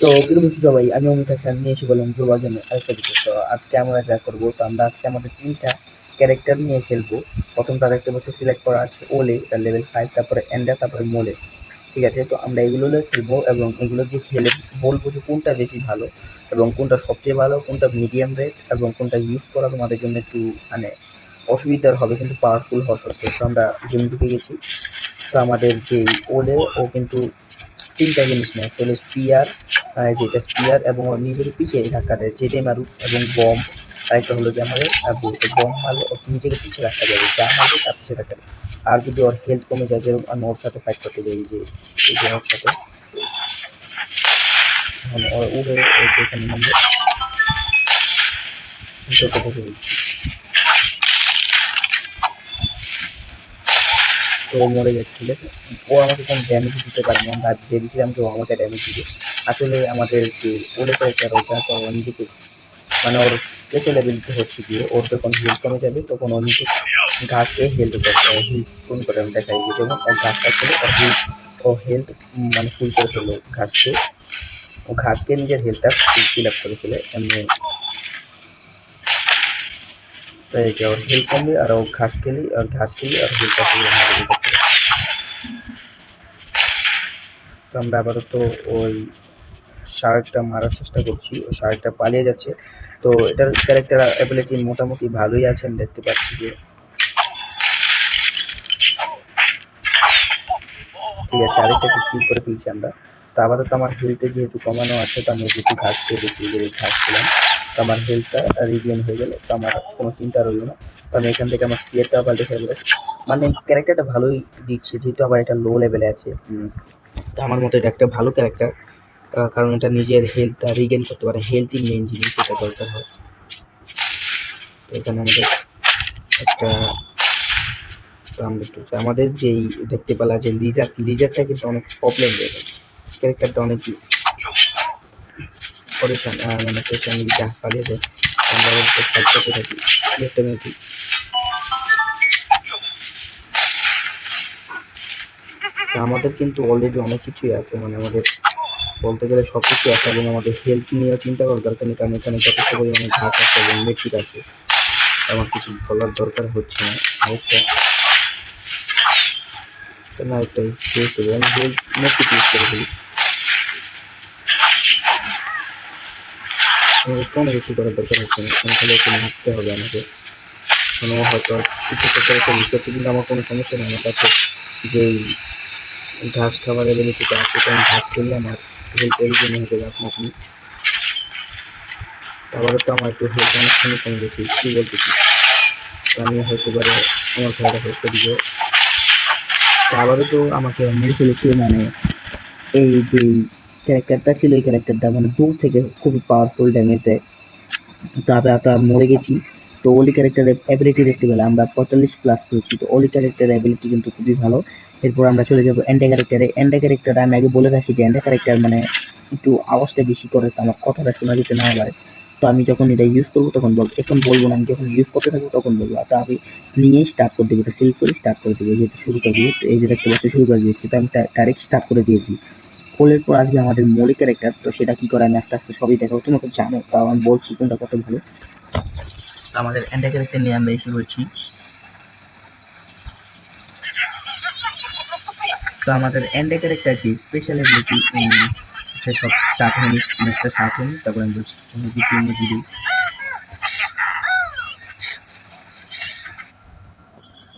তো কিরকম আছো সবাই? আমি অমিত হাসান নিয়ে এসে বললাম জোবা গেমে আরেকটা ভিডিও। তো আজকে আমরা যা করবো, তো আমরা আজকে আমাদের 3টা ক্যারেক্টার নিয়ে খেলবো। প্রথমটা দেখতে পাচ্ছ সিলেক্ট করা আছে ওলে, তার লেভেল 5, তারপরে এন্ডা, তারপরে মোলে। ঠিক আছে, তো আমরা এগুলো নিয়ে খেলবো এবং এগুলো দিয়ে খেলে বলবো যে কোনটা বেশি ভালো এবং কোনটা সবচেয়ে ভালো, কোনটা মিডিয়াম রেট এবং কোনটা ইউজ করা তোমাদের জন্য একটু মানে অসুবিধার হবে কিন্তু পাওয়ারফুল হওয়া সত্ত্বেও। তো আমরা গেম ঢুকে গেছি। তো আমাদের যে ওলে, ও কিন্তু 3টা জিনিস নেয়। একটা হলো স্পিয়ার, যেটা স্পিয়ার এবং ওর নিজের পিছে ধাক্কা দেয় যেটাই মারুক, এবং বম। আরেকটা হলো যে আমাদের বম মারলে ওর নিজেকে পিছে ধাক্কা দেবে, যা মারবে তার পিছে ধাক্কা দেবে। আর যদি ওর হেলথ কমে যায়, যেরকম আমি ওর সাথে ফাইট করতে যাই, যে এই যে ওর সাথে মানে ওর উড়ে এখানে নামবে, যত দেখে দিচ্ছি। তো ও মরে গেছে, ঠিক আছে। ও আমাকে কোনো ড্যামেজ দিতে পারেনি, আমরা ভেবেছিলাম যে ও আমাকে ড্যামেজ দিবে। আসলে আমাদের যে ওরে ক্যারেক্টার রয়েছে, তো ও নিজেকে মানে ওর স্পেশাল অ্যাবিলিটি হচ্ছে গিয়ে ওর যখন হেলথ কমে যাবে তখন ও নিজে ঘাসকে হেলথ করে, হিল পূরণ করে। আমি দেখাই যে যেমন ও ঘাসটা খেলে ওর হেলথ, ও হেলথ মানে ফুল করে ফেললো ঘাসকে। ও ঘাসকে নিজের হেলথটা ফিল আপ করে ফেলে এমনি। এই যে ওর হেলথ কমবে আর ও ঘাস খেলি আর হেলথটা পুরো আমাদের করতে পারে। তো আমরা আপাতত ওই শার্কটা মারার চেষ্টা করছি, ও শার্কটা পালিয়ে যাচ্ছে। তো এটার ক্যারেক্টার অ্যাবিলিটি মোটামুটি ভালোই আছে, আমি দেখতে পাচ্ছি যে। ঠিক আছে, আরেকটাকে কিল করে ফেলছি আমরা। তো আপাতত আমার হেলথে যেহেতু কমানো আছে, তো আমি একটু ঘাস খেয়ে দেখি, যে ঘাস খেলাম। তো আমার হেলথটা রিগেন হয়ে গেল, তো আমার কোনো চিন্তা রইলো না। তো আমি এখান থেকে আমার স্পিয়ারটা আবার দেখে গেলে মানে ক্যারেক্টারটা ভালোই দিচ্ছে, যেহেতু আবার এটা লো লেভেলে আছে। তো আমার মতে এটা একটা ভালো ক্যারেক্টার, কারণ এটা নিজের হেলথটা রিগেন করতে পারে। হেলথই মেন জিনিস যেটা দরকার হয়। তো এখানে আমাদের একটা, তো আমরা একটু আমাদের যেই দেখতে পেলা যে লিজারটা কিন্তু অনেক প্রবলেম দেবে, ক্যারেক্টারটা অনেক পরেশান, মানে পেরেশানি যা পালিয়ে যায়। আমরা ওকে ফাইট করতে থাকি একটা মিনিট। আমাদের কিন্তু অলরেডি অনেক কিছুই আছে, মানে আমাদের বলতে গেলে সব কিছু আছে, এবং আমাদের হেলথ নিয়েও চিন্তা করার দরকার নেই, কারণ এখানে যথেষ্ট পরিমাণে ঘাস আছে এবং মেট্রিক আছে। আমার কিছু বলার দরকার হচ্ছে না। আরেকটা না, একটাই শেষ হয়ে আমি হেলথ মেট্রিক ইউজ করে ফেলি। আমাদের কোনো কিছু করার দরকার হচ্ছে না, খালি একটু মারতে হবে আমাকে। মানে হয়তো কিছু একটা করে ফেলি করছে, কিন্তু আমার কোনো সমস্যা নেই। আমার কাছে যেই ঘাস খাবার এবিলিটিটা আছে, তো আমি ঘাস খেলে আমার হেলথ রিগেন হয়ে যাবে আপনা আপনি। তারপরে তো আমার একটু হেলথ অনেকখানি কমে গেছে, কী বলতেছি। আমি হয়তো পারে আমার খেলাটা শেষ করে দিব। আবারও তো আমাকে মেরে ফেলেছে, মানে এই যে ক্যারেক্টারটা ছিল, এই ক্যারেক্টারটা মানে দূর থেকে খুবই পাওয়ারফুল ড্যামেজ দেয়। তবে তো মরে গেছি। তো ওলি ক্যারেক্টারের অ্যাবিলিটি দেখতে পেলে আমরা 45+ পেয়েছি। তো ওলি ক্যারেক্টারের অ্যাবিলিটি কিন্তু খুবই ভালো। এরপর আমরা চলে যাবো এন্ডা ক্যারেক্টারে। এন্ডা ক্যারেক্টার আমি আগে বলে রাখি যে এন্ডা ক্যারেক্টার মানে একটু আওয়াজটা বেশি করে, তো আমার কথাটা শোনা যেতে না পারে। তো আমি যখন এটা ইউজ করবো তখন বলবো, এখন বলবো না, আমি যখন ইউজ করতে থাকবো তখন বলবো। তো আমি নিয়েই স্টার্ট করে দেবো, এটা সিলেক্ট করে স্টার্ট করে দেবো, যেহেতু শুরু করে দিই। তো এই যে দেখতে পাচ্ছি শুরু করে দিয়েছি, তো আমি ডাইরেক্ট স্টার্ট করে দিয়েছি। কোলের পর আসবে আমাদের মৌলিক ক্যারেক্টার, তো সেটা কি করে আমি আস্তে আস্তে সবই দেখাবো, তুমি তো জানো, তাও আমি বলছি কোনটা কত ভালো। আমাদের অ্যান্টা ক্যারেক্টার নিয়ে আমরা এসে পড়ছি। তো আমাদের অ্যান্টা ক্যারেক্টার যে স্পেশাল অ্যাবিলিটি হচ্ছে, সব স্টার্ট হয়নি, ম্যাচটা স্টার্ট হয়নি, তারপর আমি বলছি কোনো কিছু ইমোজি দিই।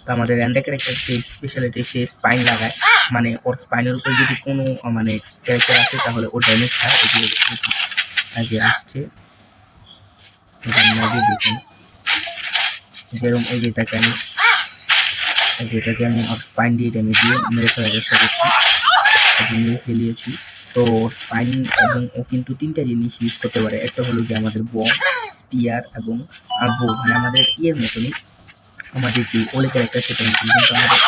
তো আমাদের অ্যান্টা ক্যারেক্টার যে স্পেশালিটি, সে স্পাইন লাগায়, মানে ওর স্পাইনের উপর যদি কোনো মানে ক্যারেক্টার আসে তাহলে ও ড্যামেজ খায়। এই যে আসছে দেখুন, যেরকম এই যেটাকে আমি স্পাইন দিয়ে ড্যামেজ দিয়ে মেরে ফেলার চেষ্টা করছি, মেরে ফেলিয়েছি। তো স্পাইন এবং ও কিন্তু 3টা জিনিস ইউজ করতে পারে। একটা হলো যে আমাদের বম, স্পিয়ার এবং বো, মানে আমাদের ইয়ের মতনই আমাদের যে ওলে ক্যারেক্টার, সেটা কিন্তু আমাদের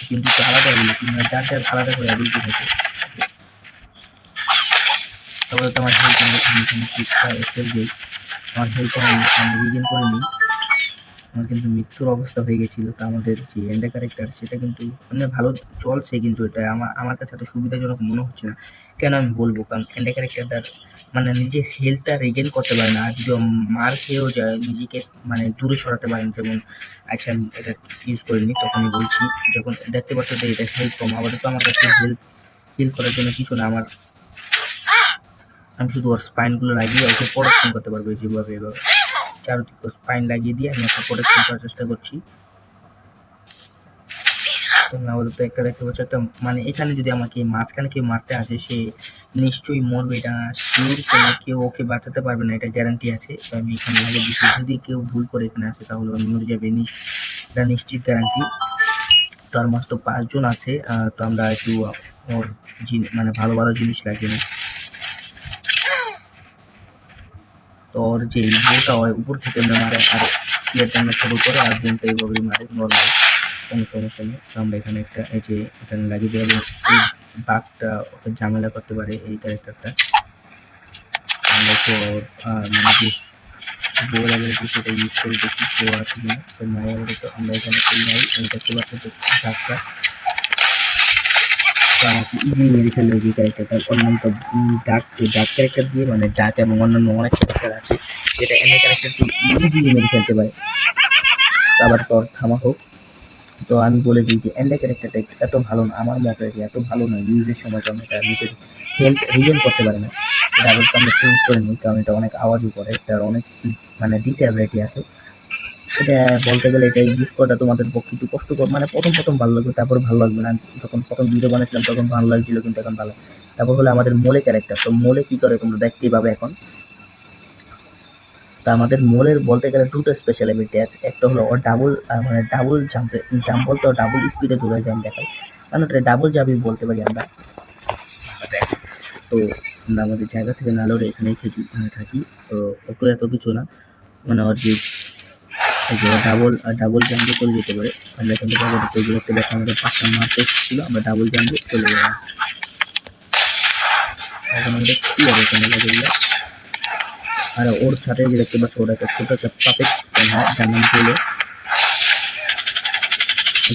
কিন্তু একটু আলাদা অ্যাবিলিটি, মানে যার যার আলাদা করে অ্যাবিলিটি থাকে। তারপরে তো আমার হেলথ, আমার হেলথ আমি রিগেন করে নিই। আমার কিন্তু মৃত্যুর অবস্থা হয়ে গেছিল। তো আমাদের যে এন্ডা ক্যারেক্টার সেটা কিন্তু মানে ভালো চলছে, কিন্তু এটা আমার কাছে এত সুবিধাজনক মনে হচ্ছে না। কেন আমি বলবো, কারণ এন্ডা ক্যারেক্টারটার মানে নিজের হেলথটা রিগেন করতে পারে না, আর যদি মার খেয়েও যায় নিজেকে মানে দূরে সরাতে পারেন। যেমন আচ্ছা আমি এটা ইউজ করিনি তখনই বলছি, যখন দেখতে পাচ্ছ যে এটা হেলথ কম, আবার তো আমার কাছে হেলথ হিল করার জন্য কিছু না, আমি শুধু ওর স্পাইনগুলো লাগিয়ে ওকে প্রোটেকশন করতে পারবো যেভাবে এভাবে চারদিকে স্পাইন লাগিয়ে দিয়ে আমি একটা প্রোটেকশন করার চেষ্টা করছি। তোমরা আপাতত একটা দেখতে পাচ্ছ একটা, মানে এখানে যদি আমাকে মাঝখানে কেউ মারতে আসে সে নিশ্চয়ই মরবে, এটা শিওর। কেউ ওকে বাঁচাতে পারবে না, এটা গ্যারান্টি আছে। তো আমি এখানে লাগিয়ে দিচ্ছি, যদি কেউ ভুল করে এখানে আসে তাহলে আমি মরে যাবে, এটা নিশ্চিত গ্যারান্টি। তো আর মাত্র 5 জন আছে, তো আমরা একটু ওর মানে ভালো ভালো জিনিস লাগিয়ে নিই। তো ওর যে বোটা হয় উপর থেকে মারে, আর প্লেয়ারটা ছোট করে আর বোনটা এইভাবেই মারে নর্মাল, কোনো সমস্যা নেই। তো আমরা এখানে একটা এই যে এখানে লাগিয়ে দেবো, এই বাঘটা ওকে ঝামেলা করতে পারে এই ক্যারেক্টারটা। আমরা তো মানে যে বউ অ্যাবিলিটি সেটা ইউজ করে দেখি কেউ আছে কিনা। তো মায়ের অ্যাবিলিটি আমরা এখানে করি নাই, দেখতে পাচ্ছ যে বাঘটা আমাকে ইজিলি মেরে ফেলবে যে ক্যারেক্টারটা। অন্যান্য ডাক ক্যারেক্টার দিয়ে, মানে ডাক এবং অন্যান্য অনেক ক্যারেক্টার আছে যেটা এমনি ক্যারেক্টারকে ইজিলি মেরে ফেলতে পারে। আবার তোর থামা হোক। তো আমি বলে দিই যে এন্ডা ক্যারেক্টারটা এত ভালো না, আমার মতে এত ভালো না ইউজের সময়, কারণ এটা নিজের হেলথ রিগেন করতে পারে না। এটা আবার আমরা চেঞ্জ করে নিই, কারণ এটা অনেক আওয়াজও করে, এটার অনেক মানে ডিসএবিলিটি আছে। এটা বলতে গেলে এটা ইউজ করাটা তোমাদের পক্ষে একটু কষ্টকর, মানে প্রথম ভালো লাগবে, তারপর ভালো লাগবে না। যখন প্রথম ভিডিও বানাচ্ছিলাম তখন ভালো লাগছিল, কিন্তু এখন ভালো। তারপর হলো আমাদের মোলে ক্যারেক্টার। তো মোলে কি করে তোমরা দেখতেই পাবে এখন। তা আমাদের মোলের বলতে গেলে দুটো স্পেশাল এবিলিটি আছে। একটা হলো ওর ডাবল, মানে ডাবল জাম্প বলতে ডাবল স্পিডে দৌড়ায় জাম্প দেখায়, মানে ওটা ডাবল জাম্পই বলতে পারি আমরা। তো আমরা আমাদের জায়গা থেকে না লড়ে এখানেই থাকি। তো ওকে এত কিছু না, মানে ওর যে ডাবল জাম্পে চলে যেতে পারে। আমরা এখান থেকে আবার দেখতে পাচ্ছি আমাদের 5টা মারতে ছিল, আমরা ডাবল জাম্পে চলে গেলাম। এখন আমাদের কি হবে এখানে লাগে দিলাম। আর ওর সাথে যে দেখতে পাচ্ছ ওটা একটা ছোট একটা পাপেট যার নাম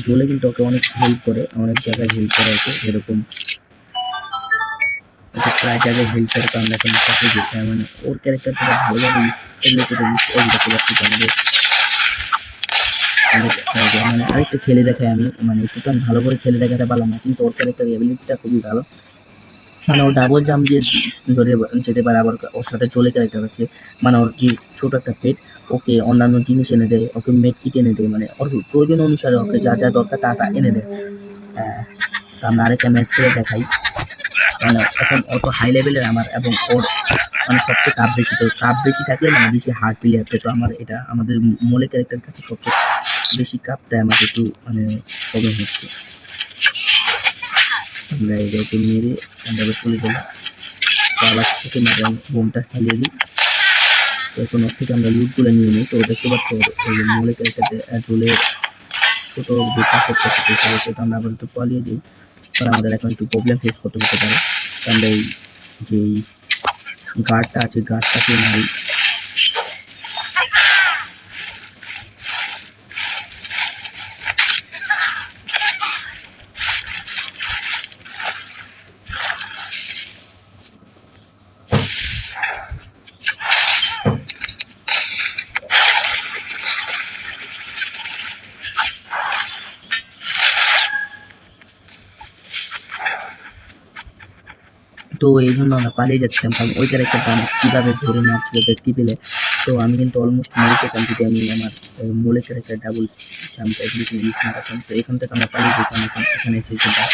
জোলে কিন্তু ওকে অনেক হেল্প করে, অনেক জায়গায় হেল্প করে ওকে, যেরকম ওকে প্রায় জায়গায় হেল্প করে। তো আমরা এখন তাকে মানে ওর ক্যারেক্টারটা ভালোভাবে দেখতে পাচ্ছি। আমাদের মানে আরেকটা খেলে দেখাই আমি, মানে একটু আমি ভালো করে খেলে দেখাতে পারলাম না, কিন্তু ওর ক্যারেক্টার এবিলিটিটা খুবই ভালো। মানে ও ডাবল জাম্প দিয়ে যেতে পারে, আবার ওর সাথে চলে ক্যারেক্টার আছে, মানে ওর যে ছোট একটা পেট ওকে অন্যান্য জিনিস এনে দেয়, ওকে মেড কিট এনে দেয়, মানে ওর প্রয়োজন অনুসারে ওকে যা যা দরকার তা এনে দেয়। তো আমরা আরেকটা ম্যাচ করে দেখাই। মানে এখন অত হাই লেভেলের আমার, এবং ওর মানে সবচেয়ে কাপ বেশি, তো কাপ বেশি থাকলে মানে বেশি হার্ড প্লেয়ার। তো আমার এটা আমাদের মোলে ক্যারেক্টার কাছে সবচেয়ে বেশি কাপ, তাই আমার একটু মানে প্রবলেম হচ্ছে। আমরা এটাকে মেরে আমরা চলে গেলাম। তো আবার থেকে মারান বোমটা ফেলিয়ে দিই। তো এখন ওর থেকে আমরা লুটগুলো নিয়ে নিই। তো দেখতে পাচ্ছ ওই মোলে ক্যারেক্টারতে চলে ছোট যে পাথরটা সেটা আমরা আবার একটু পালিয়ে দিই, কারণ আমাদের এখন একটু প্রবলেম ফেস করতে হতে পারে। আমরা এই যে গার্ডটা আছে গার্ডটাকে মারি। তো এই জন্য আমরা পালিয়ে যাচ্ছিলাম, কারণ ওই ক্যারেক্টারটা আমার কীভাবে ধরে মারছিল দেখতে পেলে। তো আমি কিন্তু অলমোস্ট মেরে যেতাম যদি আমি আমার মোলে character double jump ability use না করতাম। তো এখান থেকে আমরা পালিয়ে যেতাম, এখানে এসে যেতাম।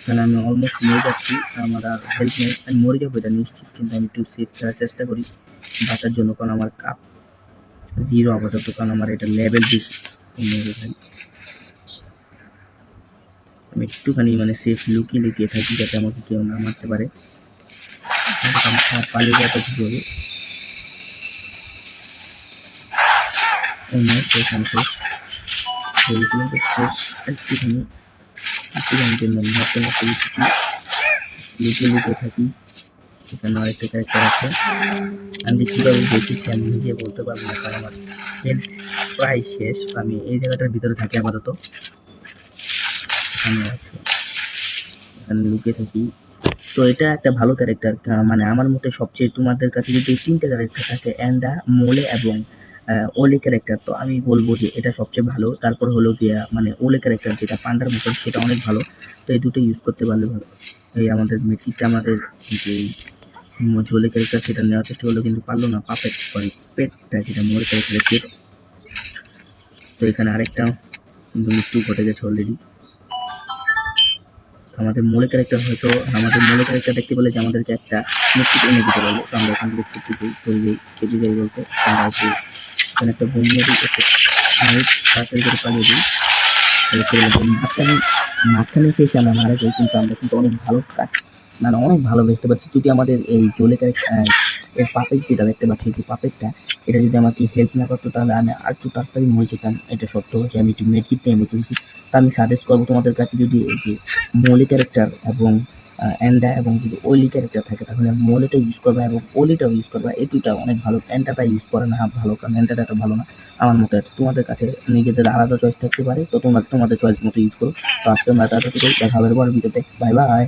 কারণ আমি অলমোস্ট মরে যাচ্ছি, আমার আর হেল্প নেই, আমি মরে যাবো এটা নিশ্চিত, কিন্তু আমি একটু সেফ করার চেষ্টা করি বাঁচার জন্য, কারণ আমার কাপ 0 আপাতত, কারণ আমার এটা লেভেল বেশি। আমি একটুখানি মানে সেফ লুকিয়ে থাকি যাতে আমাকে কেউ না মারতে পারে। পালিয়ে যাওয়া ঠিক হবে। এখানে শেষ একটুখানি মারতে লুকিয়ে থাকি। এখানে আরেকটা ক্যারেক্টার আছে। আমি কীভাবে বেঁচেছি আমি নিজে বলতে পারবো না, কারণ আমার হেলথ প্রায় শেষ। আমি এই জায়গাটার ভিতরে থাকি আপাতত, এখানে আছে, এখানে লুকিয়ে থাকি। তো এটা একটা ভালো ক্যারেক্টার, মানে আমার মতে সবচেয়ে, তোমাদের কাছে যদি এই 3টে ক্যারেক্টার থাকে, অ্যান্ডা, মোলে এবং ওলে ক্যারেক্টার, তো আমি বলবো যে এটা সবচেয়ে ভালো। তারপর হলো গিয়া মানে ওলে ক্যারেক্টার যেটা পান্ডার মতন, সেটা অনেক ভালো। তো এই দুটো ইউজ করতে পারলে ভালো। এই আমাদের মেট্রিকটা, আমাদের যে জোলে ক্যারেক্টার, সেটা নেওয়ার চেষ্টা করলো কিন্তু পারলো না। পাপেট, সরি পেটটা, যেটা মোলে ক্যারেক্টারের পেট। তো এখানে আরেকটা কিন্তু মৃত্যু ঘটে গেছে অলরেডি। আমাদের মূল ক্যারেক্টার হয়তো, আমাদের মূল ক্যারেক্টার দেখতে পেলে যে আমাদেরকে একটা মুক্তি এনে দিতে পারবে। তো আমরা এখান থেকে খেতে যাই বলতে আমরা হচ্ছে এখানে একটা বোম মেরে তাড়াতাড়ি করে পালিয়ে দিই। মাঝখানে এসে আমরা মারা যাই, কিন্তু আমরা কিন্তু অনেক ভালো কাজ, মানে অনেক ভালো বেঁচতে পারছি। যদি আমাদের এই জোলে ক্যারেক্টার এর পাপেট যেটা দেখতে পাচ্ছি, যে পাপেটটা, এটা যদি আমাকে হেল্প না করতো তাহলে আমি আর একটু তাড়াতাড়ি মরে যেতাম। এটা সত্য যে আমি একটু মেডকিট নিয়ে বেঁচেছি। তা আমি সাজেস্ট করবো তোমাদের কাছে, যদি এই যে মৌলি ক্যারেক্টার এবং অ্যান্ডা এবং যদি ওলি ক্যারেক্টার থাকে, তাহলে মৌলিটা ইউজ করবা এবং ওলিটাও ইউজ করবা। এই দুটা অনেক ভালো। অ্যান্ডাটা ইউজ করে না ভালো, কারণ অ্যান্ডাটা এত ভালো না আমার মতে। তোমাদের কাছে নিজেদের আলাদা চয়েস থাকতে পারে, তো তোমরা তোমাদের চয়েস মতো ইউজ করো। তো আজকে আমরা দেখা হবে পরের ভিডিওতে। Bye bye.